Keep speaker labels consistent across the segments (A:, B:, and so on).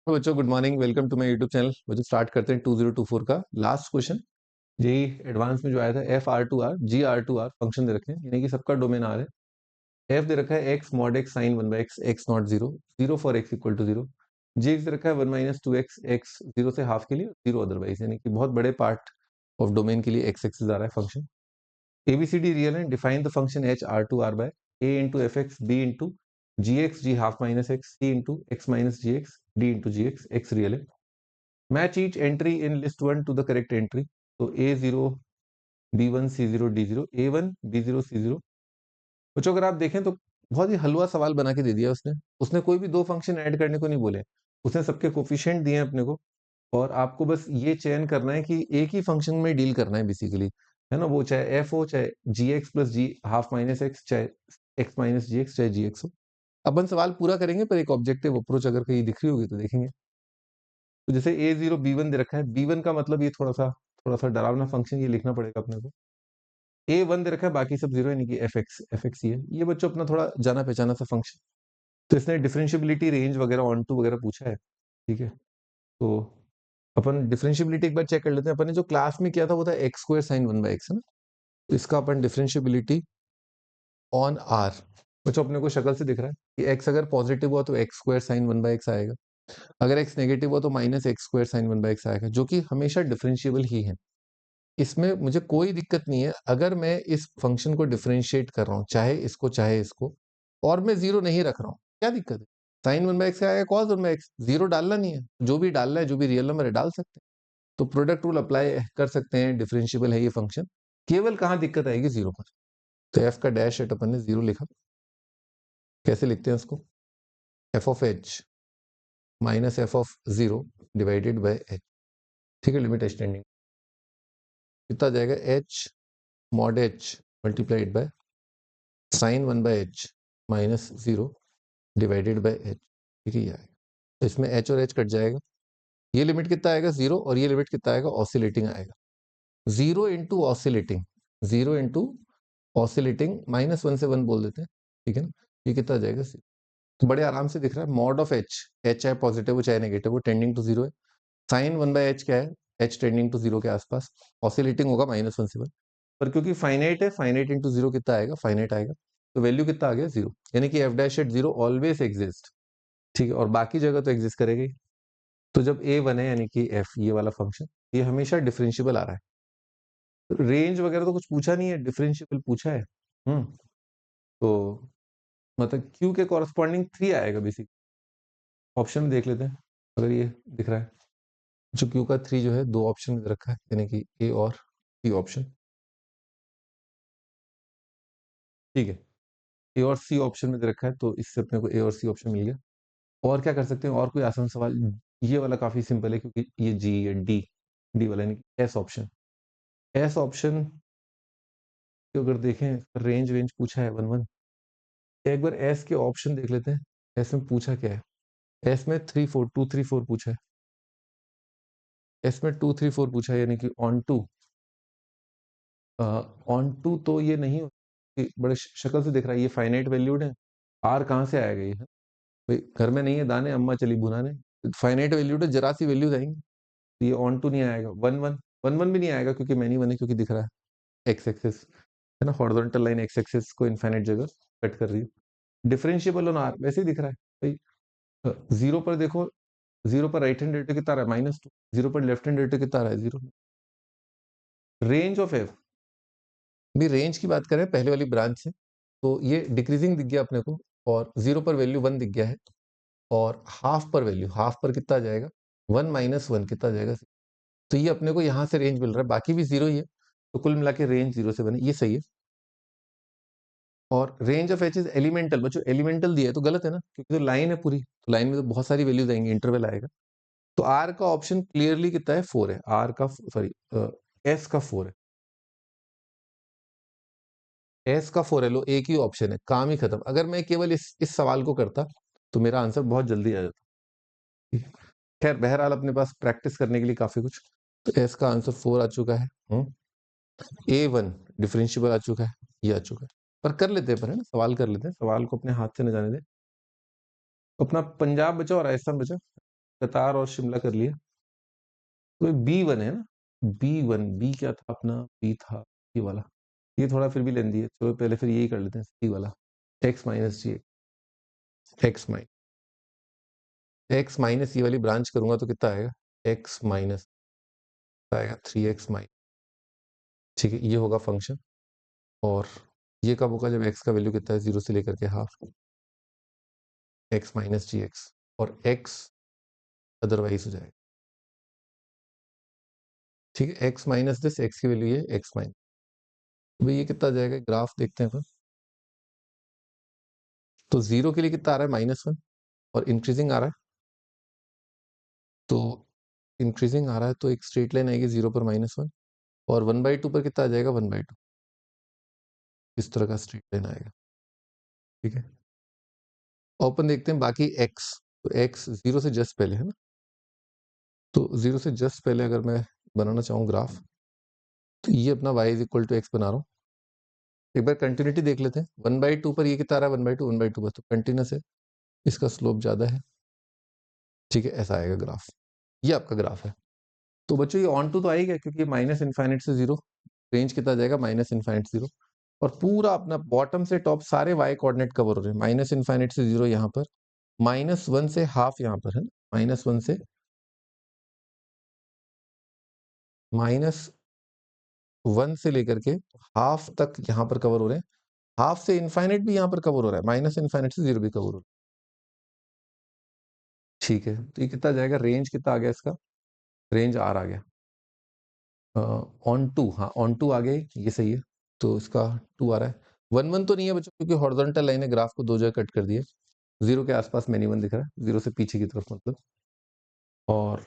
A: तो बच्चों good morning, welcome to my YouTube channel. बच्चों स्टार्ट करते हैं 2024 का लास्ट क्वेश्चन। जेई एडवांस में जो आया था F R to R G R to R function दे रखे हैं, यानी कि सबका डोमेन आर है। एफ दे रखा है X mod X sine one by X X not zero, zero for X equal to zero. G X दे रखा है one minus two X X zero से हाफ के लिए, जीरो अदरवाइज, यानी कि बहुत बड़े पार्ट ऑफ डोमेन के लिए एक्स एक्सिस आ रहा है फंक्शन। एबीसीडी रियल है। Define the function H R to R by A into F X B into G X G half minus X C into X minus G X D into G X X real है। Match each entry in list one to the correct entry. तो A zero B one C zero D zero A one B zero C zero. बच्चों अगर आप देखें तो बहुत ही हलवा सवाल बना के दे दिया उसने। उसने कोई भी दो फंक्शन ऐड करने को नहीं बोले, उसने सबके कोफिशिएंट दिए हैं अपने को, और आपको बस ये चयन करना है कि एक ही फंक्शन में डील करना है बेसिकली, है ना। वो चाहे एफ हो, चाहे जी एक्स प्लस जी हाफ माइनस एक्स, चाहे एक्स माइनस जी एक्स, चाहे जी एक्स हो। अपन सवाल पूरा करेंगे पर एक ऑब्जेक्टिव अप्रोच अगर कहीं दिख रही होगी तो देखेंगे। तो जैसे ए जीरो बी वन दे रखा है, बी वन का मतलब ये थोड़ा सा डरावना फंक्शन ये लिखना पड़ेगा अपने को। ए वन दे रखा है, बाकी सब जीरो, यानी कि एफ एक्स ही है। ये बच्चों अपना थोड़ा जाना पहचाना सा फंक्शन। तो इसने डिफरेंशियबिलिटी रेंज वगैरह ऑन टू वगैरह पूछा है, ठीक है। तो अपन डिफरेंशियबिलिटी एक बार चेक कर लेते हैं। अपन ने जो क्लास में किया था वो था x square sine one by x, है ना। तो इसका अपन डिफरेंशियबिलिटी ऑन आर, बच्चों अपने को शक्ल से दिख रहा है कि एक्स अगर पॉजिटिव हुआ तो x square sine one by x आएगा, अगर एक्स नेगेटिव हुआ तो minus x square sine one by x आएगा, जो कि हमेशा डिफरेंशिएबल ही है। इसमें मुझे कोई दिक्कत नहीं है अगर मैं इस फंक्शन को डिफरेंशिएट कर रहा हूँ, चाहे इसको, और मैं जीरो नहीं रख रहा हूँ, क्या दिक्कत है। साइन वन बाई एक्स आएगा, cos one by x, zero डालना नहीं है, जो भी डालना है, जो भी रियल नंबर है डाल सकते हैं। तो प्रोडक्ट रूल अप्लाई कर सकते हैं, डिफरेंशिएबल है ये फंक्शन। केवल कहाँ दिक्कत आएगी, जीरो पर। तो एफ का डैश एट अपन ने जीरो लिखा। कैसे लिखते हैं उसको, F of H minus F of zero divided by H, ठीक है। लिमिट एक्सटेंडिंग कितना जाएगा, H mod H multiplied by sine one by H minus zero divided by H, ठीक है। ये आएगा, तो इसमें एच और एच कट जाएगा। ये लिमिट कितना आएगा, जीरो, और ये लिमिट कितना आएगा, ऑसिलेटिंग आएगा। Zero into oscillating, zero into oscillating, minus one से वन बोल देते हैं, ठीक है ना। ये कितना आ जाएगा, तो बड़े आराम से दिख रहा है। मॉड ऑफ एच, एच चाहे पॉजिटिव हो चाहे नेगेटिव हो, टेंडिंग टू जीरो है। साइन वन बाई एच क्या है, एच टेंडिंग टू जीरो के आसपास, ऑसिलेटिंग होगा माइनस वन से वन। पर क्योंकि फाइनाइट है, फाइनाइट इंटू जीरो कितना आएगा, फाइनाइट आएगा, तो वैल्यू कितना आ गया, जीरो। यानी कि F dash at zero always exist, ठीक है, और बाकी जगह तो एग्जिस्ट करेगी। तो जब ए वन है, यानी कि एफ ये वाला फंक्शन, ये हमेशा डिफरेंशिएबल आ रहा है। रेंज वगैरह तो कुछ पूछा नहीं है, डिफरेंशिएबल पूछा है। तो मतलब क्यू के कॉरस्पॉन्डिंग थ्री आएगा बेसिक। ऑप्शन में देख लेते हैं, अगर ये दिख रहा है, जो क्यू का थ्री जो है दो ऑप्शन में दे रखा है, यानी कि ए और सी ऑप्शन, ठीक है। ए और सी ऑप्शन में दे रखा है, तो इससे अपने को ए और सी ऑप्शन मिल गया। और क्या कर सकते हैं, और कोई आसान सवाल। ये वाला काफी सिंपल है क्योंकि ये जी है, डी डी वाला, यानी कि एस ऑप्शन। एस ऑप्शन तो अगर देखें, रेंज वेंज पूछा है वन वन। एक बार एस के ऑप्शन देख लेते हैं, एस में पूछा क्या है। एस में three four, two three four पूछा है। एस में टू थ्री फोर पूछा है, यानी कि ऑन टू। ऑन टू तो ये नहीं बड़े शक्ल से दिख रहा है, ये फाइनाइट वैल्यूड है। आर कहाँ से आएगा ये, भाई घर में नहीं है दाने, अम्मा चली भुनाने। फाइनाइट वैल्यूड है, जरा सी वैल्यूज आएंगी, तो ये ऑन टू नहीं आएगा। वन वन, वन वन भी नहीं आएगा क्योंकि मैनी वन है, क्योंकि दिख रहा है एक्स एक्सिस, है ना। हॉरिजॉन्टल लाइन एक्स एक्सिस को इनफाइनाइट जगह कट कर रही है। डिफरेंशिएबल ऑन आर वैसे ही दिख रहा है भाई। जीरो पर देखो, जीरो पर राइट हैंड डेरिवेटिव कितना आ रहा है, माइनस टू। जीरो पर लेफ्ट हैंड डेरिवेटिव कितना आ रहा है, जीरो। रेंज ऑफ एफ, भी रेंज की बात करें पहले वाली ब्रांच से, तो ये डिक्रीजिंग दिख गया अपने को, और जीरो पर वैल्यू वन दिख गया है, और हाफ पर वैल्यू, हाफ पर कितना आ जाएगा, वन माइनस वन कितना आ जाएगा। तो ये अपने को यहाँ से रेंज मिल रहा है, बाकी भी जीरो ही है, तो कुल मिला के रेंज जीरो से बने, ये सही है। और range of H is elemental, बच्चों एलिमेंटल दिया है तो गलत है ना, क्योंकि तो लाइन है पूरी, तो लाइन में तो बहुत सारी वैल्यूज आएंगी, इंटरवल आएगा। तो आर का ऑप्शन क्लियरली कितना है, फोर है। आर का सॉरी, एस का फोर है, एस का फोर है। लो एक ही ऑप्शन है, काम ही खत्म। अगर मैं केवल इस सवाल को करता तो मेरा आंसर बहुत जल्दी आ जाता, ठीक है? खैर बहरहाल अपने पास प्रैक्टिस करने के लिए काफी कुछ। तो एस का आंसर फोर आ चुका है। ए वन डिफरेंशियबल आ चुका है, ये आ चुका है। पर कर लेते हैं, पर है ना, सवाल कर लेते हैं, सवाल को अपने हाथ से न जाने दें। अपना पंजाब बचा और राजस्थान बचा। कतार और शिमला कर लिया। तो B1 है ना, B1, बी क्या था अपना, बी था ये वाला, ये थोड़ा फिर भी लेंदी है, चलो पहले फिर यही कर लेते हैं, सी वाला, x minus G, x minus ये वाली ब्रांच करूंगा तो कितना आएगा, x माइनस आएगा 3x माइनस, ठीक है, ये होगा फंक्शन। और ये कब होगा, जब x का वैल्यू कितना है, 0 से लेकर के half, x minus G x, और x अदरवाइज हो जाएगा, ठीक है, x माइनस दिस, x की वैल्यू ये x माइनस, तो भाई ये कितना आ जाएगा, ग्राफ देखते हैं अपन। तो 0 के लिए कितना आ रहा है, -1, और इंक्रीजिंग आ रहा है, तो इंक्रीजिंग आ रहा है तो एक स्ट्रेट लाइन आएगी 0 पर -1, और 1/2 पर कितना आ जाएगा, 1/2, इस तरह का स्ट्रेट लाइन आएगा, ठीक है। ओपन देखते हैं बाकी x, तो x 0 से जस्ट पहले है ना, तो 0 से जस्ट पहले अगर मैं बनाना चाहूँ ग्राफ, तो ये अपना y is equal to x बना रहा हूँ। एक बार कंटिन्यूटी देख लेते हैं, 1/2 पर ये कितना आ रहा है, 1/2 पर, तो कंटिन्यूस है, इसका स्लोप ज्यादा है, ठीक है, ऐसा आएगा ग्राफ, ये आपका ग्राफ है। तो बच्चों ये ऑन टू तो आएगा, क्योंकि माइनस इन्फाइनाइट से 0, रेंज कितना आ जाएगा, माइनस इन्फाइनाइट 0, और पूरा अपना बॉटम से टॉप सारे y कोऑर्डिनेट कवर हो रहे हैं, माइनस इन्फाइनाइट से 0 यहाँ पर, -1 से हाफ यहाँ पर है, -1 से -1 से लेकर के हाफ तक यहाँ पर कवर हो रहे हैं, हाफ से इन्फाइनाइट भी यहाँ पर कवर हो रहा है, माइनस इन्फाइनाइट से 0 भी कवर हो रहा है, ठीक है। तो ये कितना जाएगा, रेंज कितना आ गया इसका, रेंज R आ गया, ऑन टू, हाँ ऑन टू आ गया, ये सही है, तो इसका 2 आ रहा है, 1 1 तो नहीं है बच्चों, क्योंकि हॉरिजॉन्टल लाइन है, ग्राफ को दो जगह कट कर दिए, 0 के आसपास मिनिमम दिख रहा है, 0 से पीछे की तरफ मतलब, और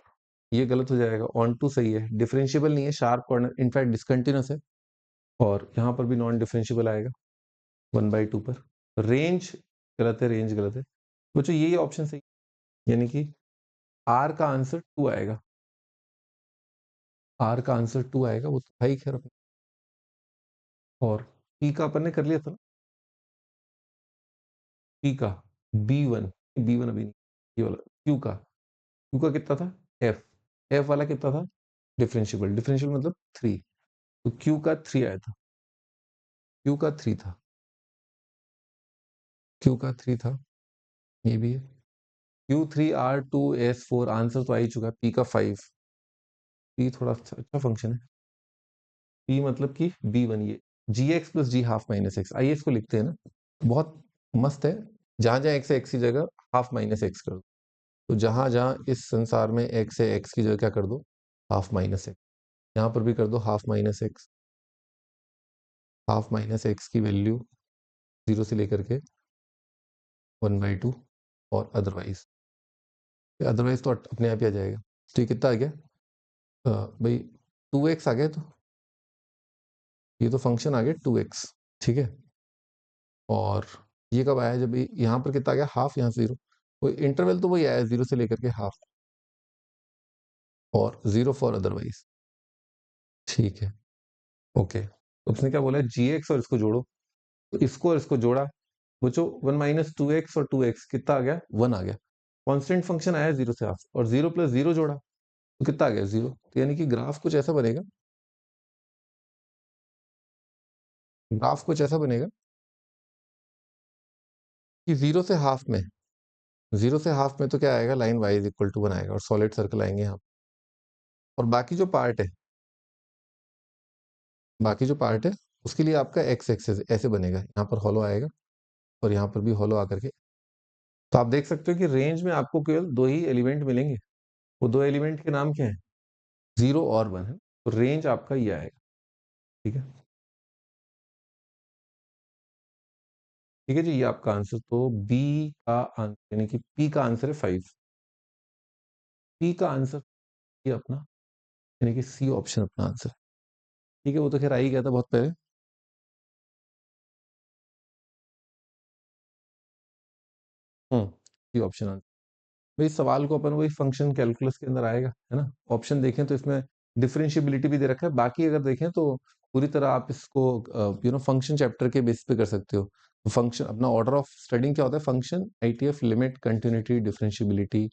A: ये गलत हो जाएगा, ऑन टू सही है, डिफरेंशिएबल नहीं है, शार्प कॉर्नर इनफैक्ट डिसकंटिन्यूस है, और यहाँ पर भी नॉन डिफरेंशिएबल आएगा 1/2 पर, रेंज गलत है, रेंज गलत है बच्चों, यही ऑप्शन सही, यानी कि आर का आंसर 2 आएगा, आर का आंसर 2 आएगा, वो तो भाई खैर अपना। और पी का अपन ने कर लिया था ना, पी का B1, B1 अभी नहीं, ये वाला क्यू का कितना था, एफ वाला कितना था, डिफरेंशिएबल, डिफरेंशिएबल मतलब 3, तो क्यू का 3 आया था, क्यू का 3 था, क्यू का 3 था, ये भी है, Q3R2S4, आंसर तो आ ही चुका है, पी का 5, पी थोड़ा अच्छा फंक्शन है, पी मतलब कि B1, ये gx प्लस जी हाफ माइनस एक्स, आइए इसको लिखते हैं ना, बहुत मस्त है, जहां जहां एक्स है एक्स की जगह हाफ माइनस एक्स कर दो, तो जहां जहां इस संसार में एक्स है एक्स की जगह क्या कर दो, हाफ माइनस एक्स, यहाँ पर भी कर दो half minus x, half minus x की वैल्यू 0 से लेकर के 1/2, और अदरवाइज, अदरवाइज तो अपने आप ही आ जाएगा, तो ये कितना आ गया, भाई 2x आ गया, तो ये तो फंक्शन आ गया 2x, ठीक है, और ये कब आया, जब यहाँ पर कितना आ गया, हाफ, यहाँ से 0, वो इंटरवल तो वही आया 0 से लेकर के हाफ, और 0 फॉर अदरवाइज, ठीक है, ओके, तो उसने क्या बोला, gx और इसको जोड़ो, तो इसको और इसको जोड़ा बच्चों, 1 - 2x और 2x कितना आ गया, 1 आ गया, कांस्टेंट फंक्शन आया 0 से हाफ, और 0 + 0 जोड़ा तो कितना आ गया, 0, तो यानी कि ग्राफ कुछ ऐसा बनेगा, ग्राफ कुछ ऐसा बनेगा कि 0 से हाफ में, 0 से हाफ में तो क्या आएगा, line y is equal to 1 आएगा, और सॉलिड सर्कल आएंगे यहाँ, और बाकी जो पार्ट है, बाकी जो पार्ट है उसके लिए आपका x एक्सेस ऐसे बनेगा, यहाँ पर हॉलो आएगा, और यहाँ पर भी हॉलो आकर के, तो आप देख सकते हो कि रेंज में आपको केवल 2 ही एलिमेंट मिलेंगे, वो 2 एलिमेंट के नाम क्या है, 0 और 1 है, तो रेंज आपका ये आएगा, ठीक है, ठीक है जी, ये आपका आंसर, तो बी का आंसर यानी कि पी का आंसर है 5, पी का आंसर ये अपना, यानी कि सी ऑप्शन अपना आंसर है, ठीक है, वो तो खैर आ ही गया था बहुत पहले, सी ऑप्शन आंसर, भाई सवाल को अपन वही फंक्शन कैलकुलस के अंदर आएगा, है ना, ऑप्शन देखें तो इसमें डिफरेंशिएबिलिटी भी दे रखा है, बाकी अगर देखें तो पूरी तरह आप इसको फंक्शन चैप्टर के बेस पे कर सकते हो, फंक्शन अपना ऑर्डर ऑफ स्टडिंग क्या होता है, function, ITF, limit, continuity, differentiability,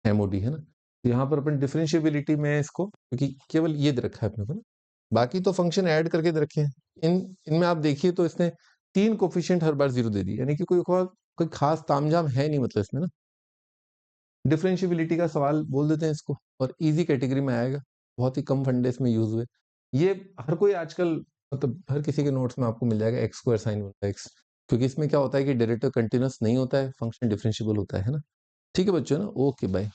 A: MoD है ना। तो यहाँ पर अपन डिफरेंशिएबिलिटी में इसको, क्योंकि केवल ये दे रखा है अपने को ना, बाकी तो फंक्शन ऐड करके दे रखे हैं। इनमें आप देखिए तो इसने 3 कोफिशिएंट हर बार 0 दे दी, यानी कि कोई खास तामझाम है नहीं मतलब इसमें ना। डिफरेंशिएबिलिटी का सवाल बोल देते हैं इसको, और इजी कैटेगरी में आएगा, बहुत ही कम फंडे इसमें यूज हुए। ये हर कोई आजकल, मतलब हर किसी के नोट्स में आपको मिल जाएगा एक्स स्क्वायर साइन होता है एक्स, क्योंकि इसमें क्या होता है कि डेरिवेटिव कंटिन्यूअस नहीं होता है, फंक्शन डिफरेंशिएबल होता है ना। ठीक है बच्चों ना, ओके बाय।